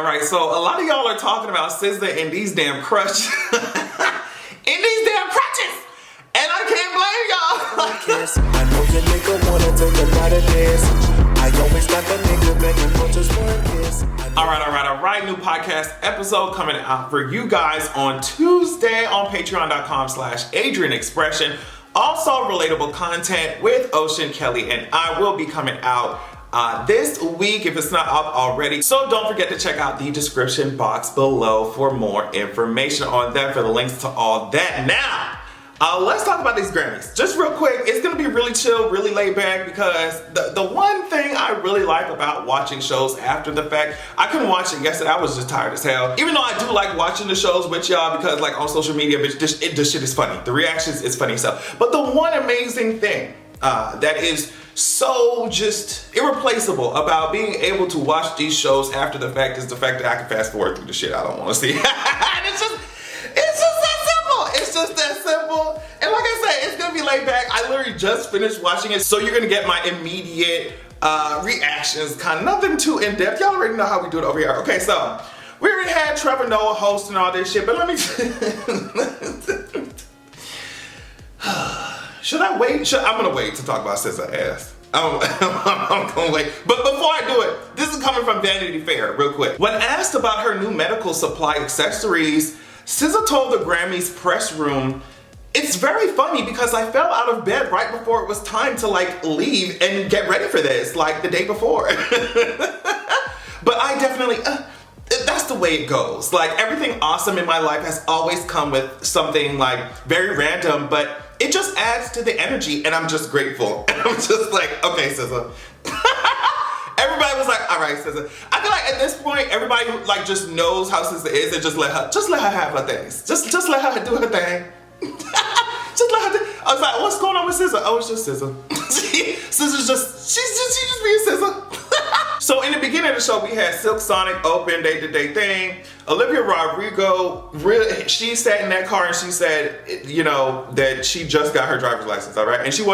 All right, so a lot of y'all are talking about SZA and these damn crutches. And these damn crutches! And I can't blame y'all. I know your nigga wanna take a lot of this. I always got the nigga begging for just one kiss. All right. New podcast episode coming out for you guys on Tuesday on patreon.com/AdrianExpression. Also relatable content with Ocean Kelly, and I will be coming out this week if it's not up already. So don't forget to check out the description box below for more information on that, for the links to all that. Now, let's talk about these Grammys. Just real quick, it's gonna be really chill, really laid back, because the one thing I really like about watching shows after the fact, I couldn't watch it yesterday, I was just tired as hell. Even though I do like watching the shows with y'all, because like on social media, bitch, this shit is funny. The reactions is funny stuff. But the one amazing thing that is so just irreplaceable about being able to watch these shows after the fact is the fact that I can fast forward through the shit I don't want to see. It's just that simple. And like I said, it's gonna be laid back. I literally just finished watching it, so you're gonna get my immediate reactions, kind of nothing too in-depth. Y'all already know how we do it over here. Okay, so we already had Trevor Noah hosting all this shit, but let me should I wait? I'm gonna wait to talk about SZA ass. I'm gonna wait. But before I do it, this is coming from Vanity Fair, real quick. When asked about her new medical supply accessories, SZA told the Grammys press room, "It's very funny because I fell out of bed right before it was time to like leave and get ready for this, like the day before." But I definitely, that's the way it goes. Like everything awesome in my life has always come with something like very random, but it just adds to the energy, and I'm just grateful. And I'm just like, okay, SZA. Everybody was like, all right, SZA. I feel like at this point, everybody like just knows how SZA is, and just let her have her things. Just let her do her thing. Just let her do. I was like, what's going on with SZA? Oh, it's just SZA. SZA's just, she's just being SZA. So in the beginning of the show, we had Silk Sonic open, they did their thing. Olivia Rodrigo, really, she sat in that car and she said, you know, that she just got her driver's license, all right? And she's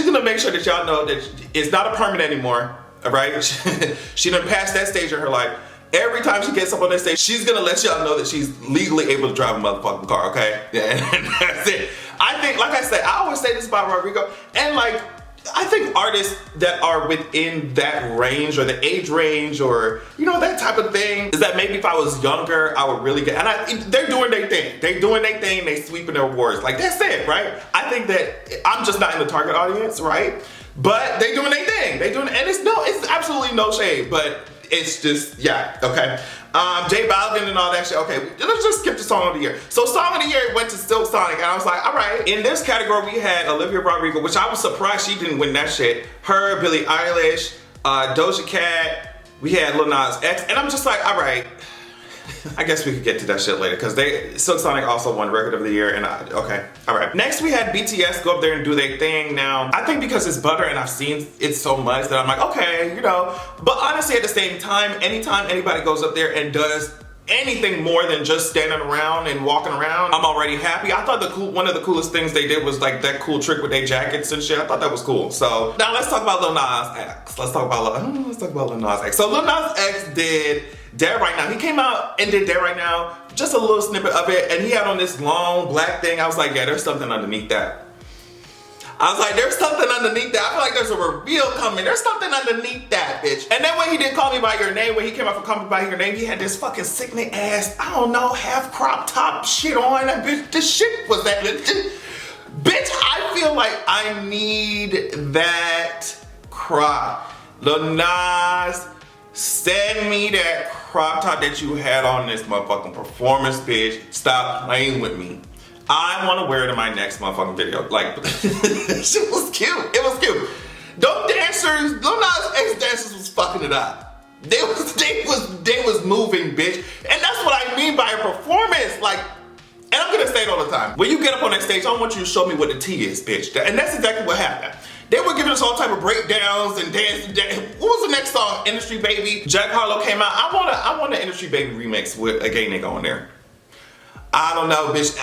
gonna make sure that y'all know that it's not a permit anymore, all right? She done passed that stage in her life. Every time she gets up on that stage, she's gonna let y'all know that she's legally able to drive a motherfucking car, okay? Yeah, and that's it. I think, like I said, I always say this about Rodrigo, and like, I think artists that are within that range, or the age range, or you know, that type of thing, is that maybe if I was younger, I would really get, and they're doing their thing. They're doing their thing, they sweeping their awards. Like that's it, right? I think that I'm just not in the target audience, right? But they doing their thing. They doing, and it's absolutely no shade, but it's just, yeah, okay. J Balvin and all that shit. Okay, let's just skip the song of the year. So song of the year went to Silk Sonic, and I was like, all right. In this category, we had Olivia Rodrigo, which I was surprised she didn't win that shit. Her, Billie Eilish, Doja Cat. We had Lil Nas X, and I'm just like, all right. I guess we could get to that shit later, because Silk Sonic also won Record of the Year, and okay, all right. Next, we had BTS go up there and do their thing. Now, I think because it's butter and I've seen it so much that I'm like, okay, you know. But honestly, at the same time, anytime anybody goes up there and does anything more than just standing around and walking around, I'm already happy. I thought one of the coolest things they did was like that cool trick with their jackets and shit. I thought that was cool. So now let's talk about Lil Nas X. Let's talk about Lil Nas X. So Lil Nas X did Dead Right Now. He came out and did Dead Right Now, just a little snippet of it, and he had on this long black thing. I was like, yeah, there's something underneath that. I was like, there's something underneath that. I feel like there's a reveal coming. There's something underneath that, bitch. And then when he did Call Me By Your Name, when he came out for Call Me By Your Name, he had this fucking sickening ass, I don't know, half crop top shit on. That bitch, this shit was that. Bitch, I feel like I need that crop. Lil Nas, send me that crop top that you had on this motherfucking performance, bitch. Stop playing with me. I want to wear it in my next motherfucking video. Like, shit was cute. It was cute. Those dancers, Lil Nas X dancers was fucking it up. They was moving, bitch. And that's what I mean by a performance. Like, and I'm gonna say it all the time. When you get up on that stage, I want you to show me what the T is, bitch. And that's exactly what happened. They were giving us all type of breakdowns and dance. What was the next song? Industry Baby. Jack Harlow came out. I want an Industry Baby remix with a gay nigga on there. I don't know, bitch.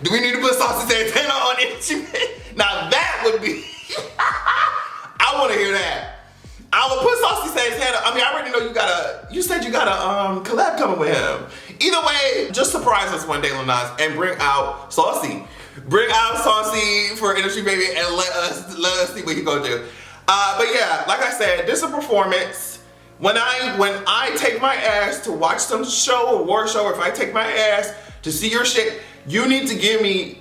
Do we need to put Saucy Santana on Industry Baby? Now that would be, I want to hear that. I would put Saucy Say's head up. I mean, I already know you said you got a collab coming with him. Either way, just surprise us one day, Lil Nas, and bring out Saucy. Bring out Saucy for Industry Baby and let us see what he gonna do. But yeah, like I said, this is a performance. When I take my ass to watch some show, award show, or if I take my ass to see your shit, you need to give me,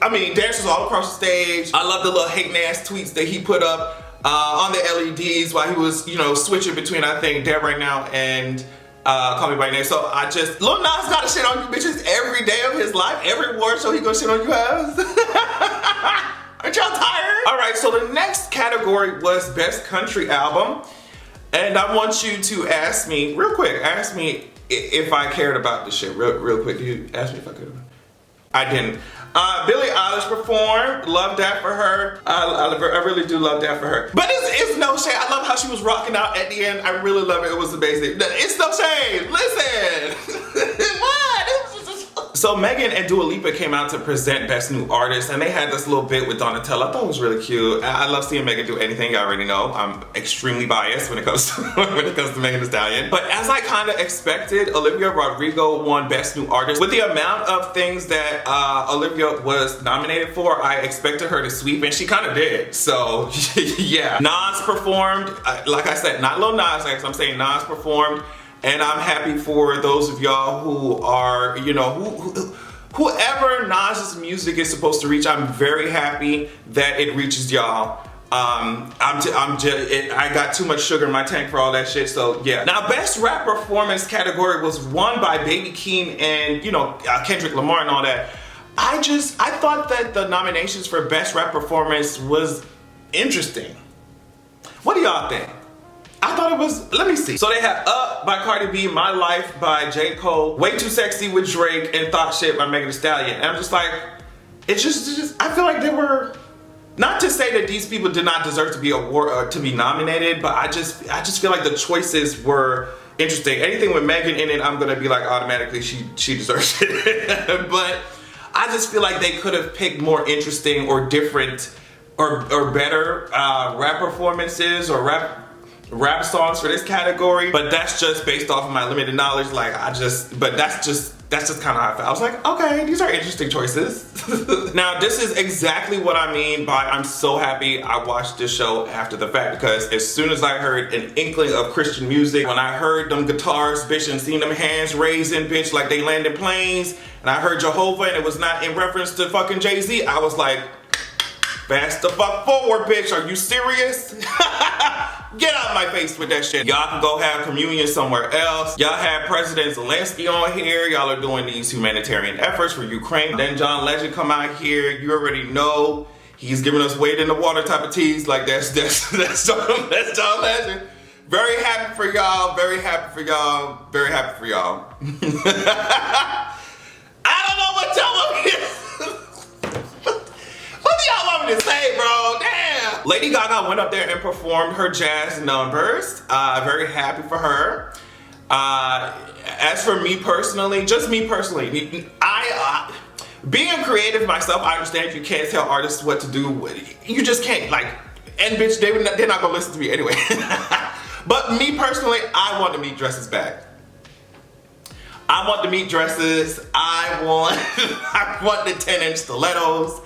I mean, dancers all across the stage. I love the little hating ass tweets that he put up on the LEDs while he was, you know, switching between, I think, Dead Right Now and Call Me By Your Name. So Lil Nas gotta shit on you bitches every day of his life. Every award show he gonna shit on you ass. Aren't y'all tired? All right, so the next category was Best Country Album. And I want you to ask me, real quick, if I cared about this shit. Real quick, you ask me if I could. I didn't. Billie Eilish performed. Love that for her. I really do love that for her. But it's no shade. I love how she was rocking out at the end. I really love it. It was amazing. It's no shade. Listen. What? So Megan and Dua Lipa came out to present Best New Artist, and they had this little bit with Donatella. I thought it was really cute. I love seeing Megan do anything. You already know I'm extremely biased when it comes to Megan Thee Stallion. But as I kind of expected, Olivia Rodrigo won Best New Artist. With the amount of things that Olivia was nominated for, I expected her to sweep, and she kind of did. So yeah, Nas performed. Like I said, not Lil Nas X. I'm saying Nas performed. And I'm happy for those of y'all who are, you know, whoever Nas's music is supposed to reach. I'm very happy that it reaches y'all. I got too much sugar in my tank for all that shit. So yeah. Now, Best Rap Performance category was won by Baby Keem and, you know, Kendrick Lamar and all that. I thought that the nominations for Best Rap Performance was interesting. What do y'all think? I thought it was, let me see. So they had Up by Cardi B, My Life by J. Cole, Way Too Sexy with Drake, and Thought Shit by Megan Thee Stallion. And I'm just like, it's just I feel like they were, not to say that these people did not deserve to be to be nominated, but I just feel like the choices were interesting. Anything with Megan in it, I'm gonna be like automatically she deserves it. But I just feel like they could have picked more interesting or different or better rap performances or rap songs for this category, but that's just based off of my limited knowledge. Like but that's just kind of how I felt. I was like, okay, these are interesting choices. Now, this is exactly what I mean by I'm so happy I watched this show after the fact, because as soon as I heard an inkling of Christian music, when I heard them guitars, bitch, and seen them hands raising, bitch, like they landed planes, and I heard Jehovah and it was not in reference to fucking Jay-Z, I was like, fast the fuck forward, bitch. Are you serious? Get out of my face with that shit. Y'all can go have communion somewhere else. Y'all have President Zelensky on here. Y'all are doing these humanitarian efforts for Ukraine. Then John Legend come out here. You already know he's giving us wade in the water type of teas. Like that's John Legend. Very happy for y'all. Very happy for y'all. Very happy for y'all. I don't know what y'all want me to What do y'all want me to say, bro? Damn. Lady Gaga went up there and performed her jazz numbers. Very happy for her. As for me personally, just me personally, being creative myself, I understand you can't tell artists what to do. You just can't, like, and bitch, they're not gonna listen to me anyway. But me personally, I want the meat dresses back. I want the meat dresses. I want the 10-inch stilettos.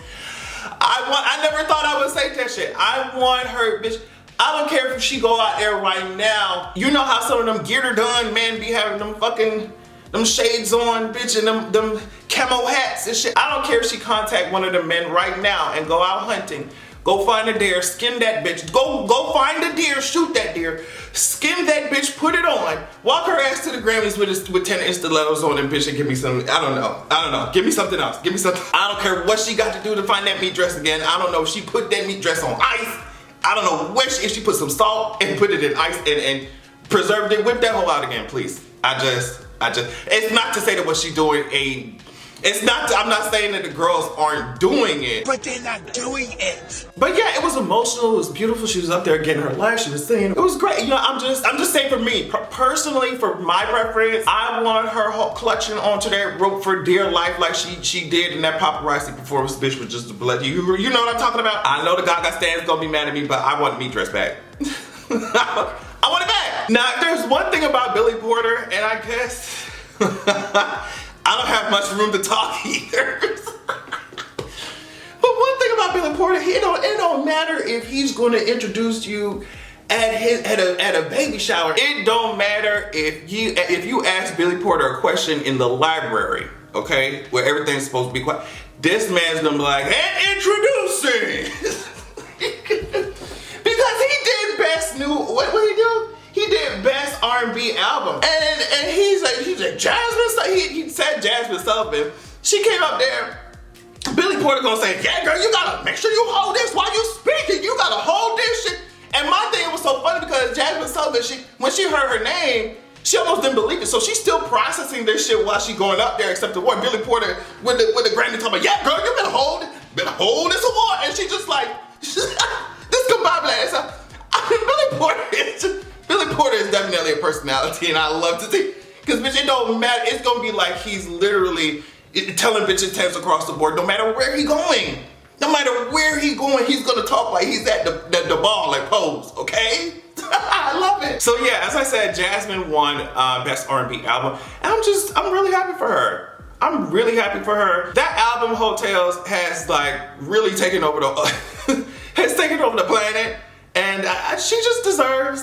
I never thought I would say that shit. I want her, bitch. I don't care if she go out there right now. You know how some of them get her done men be having them shades on, bitch, and them camo hats and shit. I don't care if she contact one of them men right now and go out hunting. Go find a deer, skin that bitch. Go find a deer, shoot that deer, skin that bitch, put it on, walk her ass to the Grammys with 10-inch stilettos on and bitch and give me some, I don't know. Give me something else. Give me something. I don't care what she got to do to find that meat dress again. I don't know if she put that meat dress on ice. I don't know if she put some salt and put it in ice and preserved it. Whip that whole out again, please. It's not to say that what she doing I'm not saying that the girls aren't doing it. But they're not doing it. But yeah, it was emotional, it was beautiful. She was up there getting her life, she was singing. It was great. You know, I'm just saying for me, personally, for my preference, I want her clutching onto that rope for dear life like she did in that paparazzi performance, bitch, with just the blood. You know what I'm talking about? I know the Gaga stand's gonna be mad at me, but I want the meat dress back. I want it back. Now, there's one thing about Billy Porter, and I guess I don't have much room to talk either. But one thing about Billy Porter, it don't matter if he's going to introduce you at a baby shower. It don't matter if you ask Billy Porter a question in the library, okay, where everything's supposed to be quiet. This man's gonna be like, and introducing, because he did best new. What he do? He did best R&B album, and he's like Jazmine. He said Jazmine Sullivan. She came up there. Billy Porter gonna say, yeah, girl, you gotta make sure you hold this while you speaking. You gotta hold this shit. And my thing was so funny because Jazmine Sullivan, when she heard her name, she almost didn't believe it. So she's still processing this shit while she going up there, except the one Billy Porter with the Grammy talking about, yeah, girl, you better hold this award. And she just like, this combobulated. Billy Porter is definitely a personality, and I love to see, because bitch, it don't matter. It's gonna be like he's literally telling bitches tens across the board, no matter where he going. No matter where he going, he's gonna talk like he's at the ball, like Pose, okay? I love it. So yeah, as I said, Jazmine won Best R&B Album, and I'm really happy for her. I'm really happy for her. That album, Hotels, has like really taken over the planet, and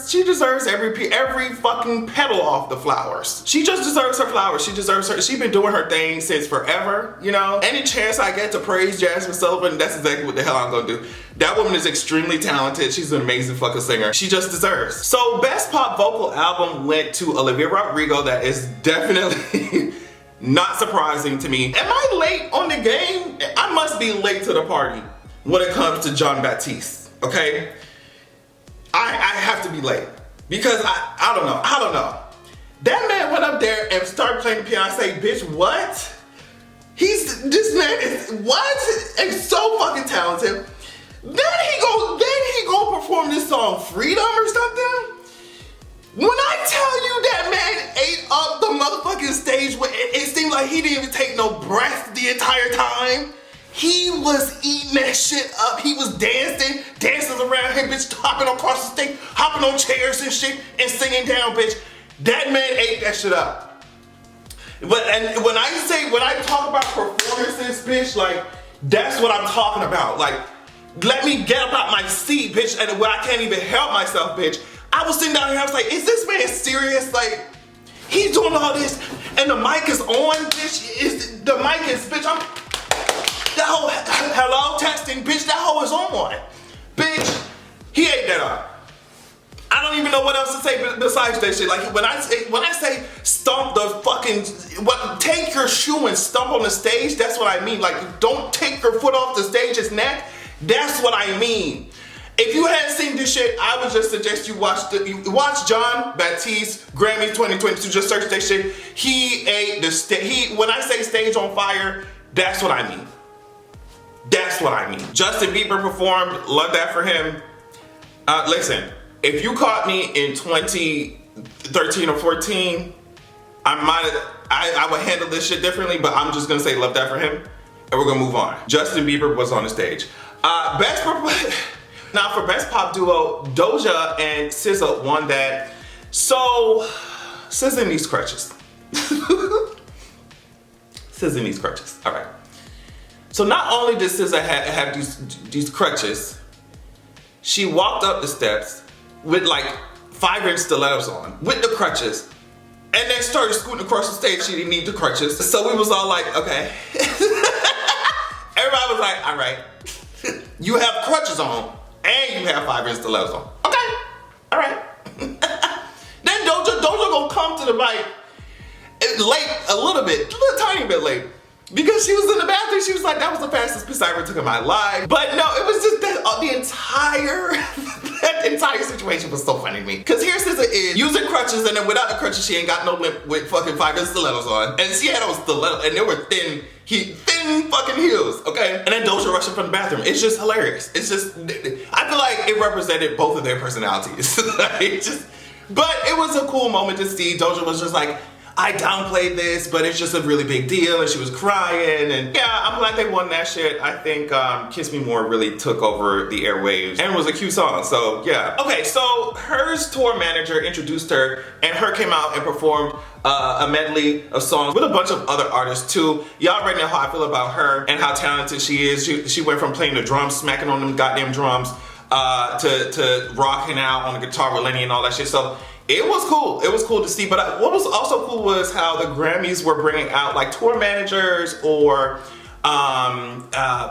she deserves every fucking petal off the flowers. She just deserves her flowers. She's been doing her thing since forever, you know? Any chance I get to praise Jazmine Sullivan, that's exactly what the hell I'm gonna do. That woman is extremely talented. She's an amazing fucking singer. She just deserves. So Best Pop Vocal Album went to Olivia Rodrigo. That is definitely not surprising to me. Am I late on the game? I must be late to the party when it comes to Jon Batiste, okay? I have to be late because I don't know. That man went up there and started playing the piano. I say, bitch, what? This man is what? And so fucking talented. Then he go perform this song Freedom or something. When I tell you that man ate up the motherfucking stage, it seemed like he didn't even take no breath the entire time. He was eating that shit up. He was dancing around here, bitch, hopping across the stage, hopping on chairs and shit, and singing down, bitch. That man ate that shit up. When I talk about performances, bitch, like, that's what I'm talking about. Like, let me get up out my seat, bitch, and when I can't even help myself, bitch. I was sitting down here, I was like, is this man serious? Like, he's doing all this, and the mic is on, bitch. The mic is, bitch, that whole, hello, testing, bitch, that hoe is on. Bitch, he ate that up. I don't even know what else to say besides that shit. Like, when I say stomp the fucking, take your shoe and stomp on the stage, that's what I mean. Like, don't take your foot off the stage's neck. That's what I mean. If you hadn't seen this shit, I would just suggest you watch Jon Batiste Grammys 2022. Just search that shit. He ate the stage. When I say stage on fire, that's what I mean. That's what I mean. Justin Bieber performed. Love that for him. Listen, if you caught me in 2013 or 14, I would handle this shit differently, but I'm just gonna say love that for him, and we're gonna move on. Justin Bieber was on the stage. Now for Best Pop Duo, Doja and SZA won that. So, SZA needs crutches. SZA needs crutches, all right. So not only does SZA have these crutches, she walked up the steps with like 5-inch stilettos on, with the crutches, and then started scooting across the stage. She didn't need the crutches. So we was all like, okay. Everybody was like, all right, you have crutches on, and you have 5-inch stilettos on. Okay, all right. Then Doja gonna come to the mic late, a little tiny bit late. Because she was in the bathroom, she was like, that was the fastest piss I ever took in my life. But no, it was just that that entire situation was so funny to me. Because here SZA is using crutches, and then without the crutches, she ain't got no lip with fucking 5-inch stilettos on. And she had those stilettos, and they were thin fucking heels, okay? And then Doja rushing from the bathroom. It's just hilarious. It's just, I feel like it represented both of their personalities. But it was a cool moment to see. Doja was just like, I downplayed this, but it's just a really big deal, and she was crying, and yeah, I'm glad they won that shit. I think Kiss Me More really took over the airwaves, and it was a cute song, so yeah. Okay, so H.E.R's tour manager introduced her, and H.E.R came out and performed a medley of songs with a bunch of other artists too. Y'all already know how I feel about her and how talented she is. She went from playing the drums, smacking on them goddamn drums, to rocking out on the guitar with Lenny and all that shit. So it was cool. It was cool to see. But what was also cool was how the Grammys were bringing out like tour managers or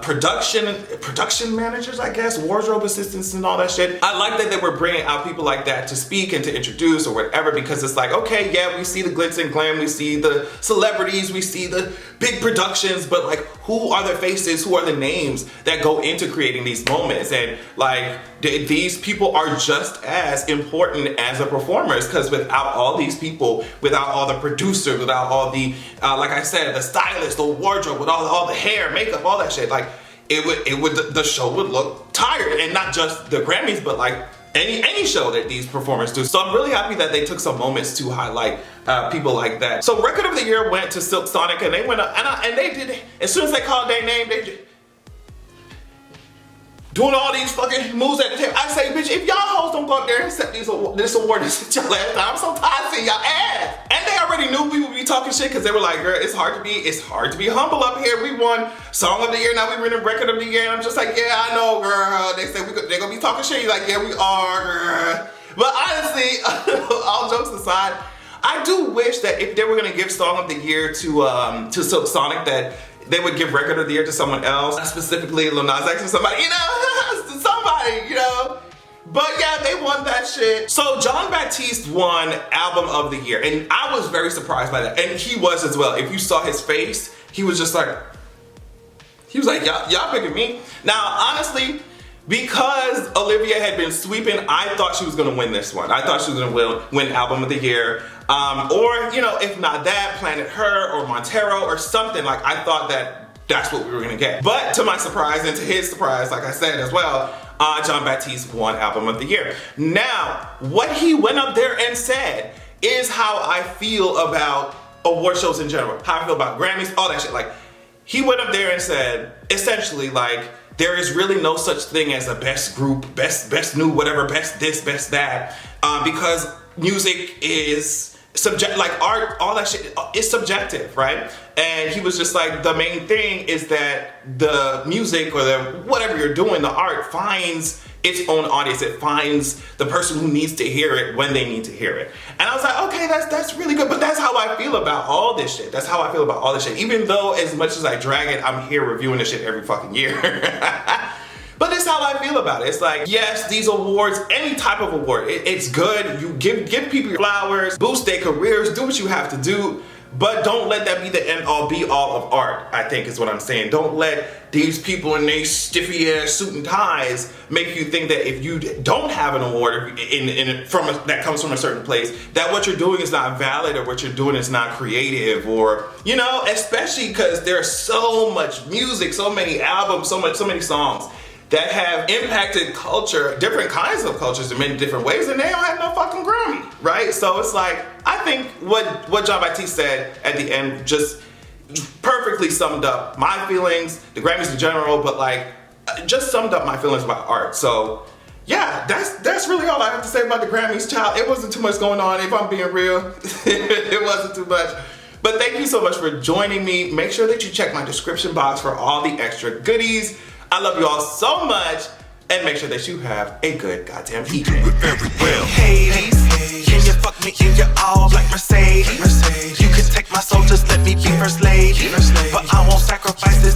production managers, I guess, wardrobe assistants and all that shit. I like that they were bringing out people like that to speak and to introduce or whatever, because it's like, okay, yeah, we see the glitz and glam, we see the celebrities, we see the big productions, but like, who are the faces, who are the names that go into creating these moments? And like, these people are just as important as the performers, because without all these people, without all the producers, without all the, like I said, the stylist, the wardrobe, with all the hair, makeup, all that shit, like the show would look tired. And not just the Grammys, but like any show that these performers do. So I'm really happy that they took some moments to highlight people like that. So Record of the Year went to Silk Sonic, and they went up, and they did, as soon as they called their name, they did, doing all these fucking moves at the table. I say, bitch, if y'all hoes don't go up there and accept this award and sit your last time, I'm so tired of seeing y'all ass. And they already knew we would be talking shit, because they were like, girl, it's hard to be humble up here. We won Song of the Year, now we win Record of the Year. And I'm just like, yeah, I know, girl. They say they're gonna be talking shit. You're like, yeah, we are, girl. But honestly, all jokes aside, I do wish that if they were gonna give Song of the Year to Silk Sonic, that they would give Record of the Year to someone else, specifically Lil Nas X or somebody, you know, somebody, you know. But yeah, they won that shit. So Jon Batiste won Album of the Year, and I was very surprised by that, and he was as well. If you saw his face, he was just like, y'all picking me? Now, honestly, because Olivia had been sweeping, I thought she was gonna win this one. I thought she was gonna win Album of the Year. Or, you know, if not that, Planet Her or Montero or something. Like, I thought that's what we were gonna get. But to my surprise, and to his surprise, like I said as well, Jon Batiste won Album of the Year. Now, what he went up there and said is how I feel about award shows in general. How I feel about Grammys, all that shit. Like, he went up there and said, essentially, like, there is really no such thing as a best group, best new whatever, best this, best that, because music is subject, like art, all that shit is subjective, right? And he was just like, the main thing is that the music or the whatever you're doing, the art finds its own audience. It finds the person who needs to hear it when they need to hear it. And I was like, okay, that's really good. But that's how I feel about all this shit. That's how I feel about all this shit. Even though as much as I drag it, I'm here reviewing this shit every fucking year. But that's how I feel about it. It's like, yes, these awards, any type of award, it's good. You give people your flowers, boost their careers, do what you have to do, but don't let that be the end all be all of art, I think is what I'm saying. Don't let these people in their stiffy ass suit and ties make you think that if you don't have an award that comes from a certain place, that what you're doing is not valid, or what you're doing is not creative, or, you know, especially because there's so much music, so many albums, so many songs that have impacted culture, different kinds of cultures in many different ways, and they don't have no fucking Grammy, right? So it's like, I think what Jon Batiste said at the end just perfectly summed up my feelings, the Grammys in general, but like, just summed up my feelings about art. So yeah, that's really all I have to say about the Grammys, child. It wasn't too much going on, if I'm being real. It wasn't too much. But thank you so much for joining me. Make sure that you check my description box for all the extra goodies. I love you all so much, and make sure that you have a good goddamn evening. Hades, can you fuck me in your all like Mercedes? You can take my soul, just let me be first lady. But I won't sacrifice this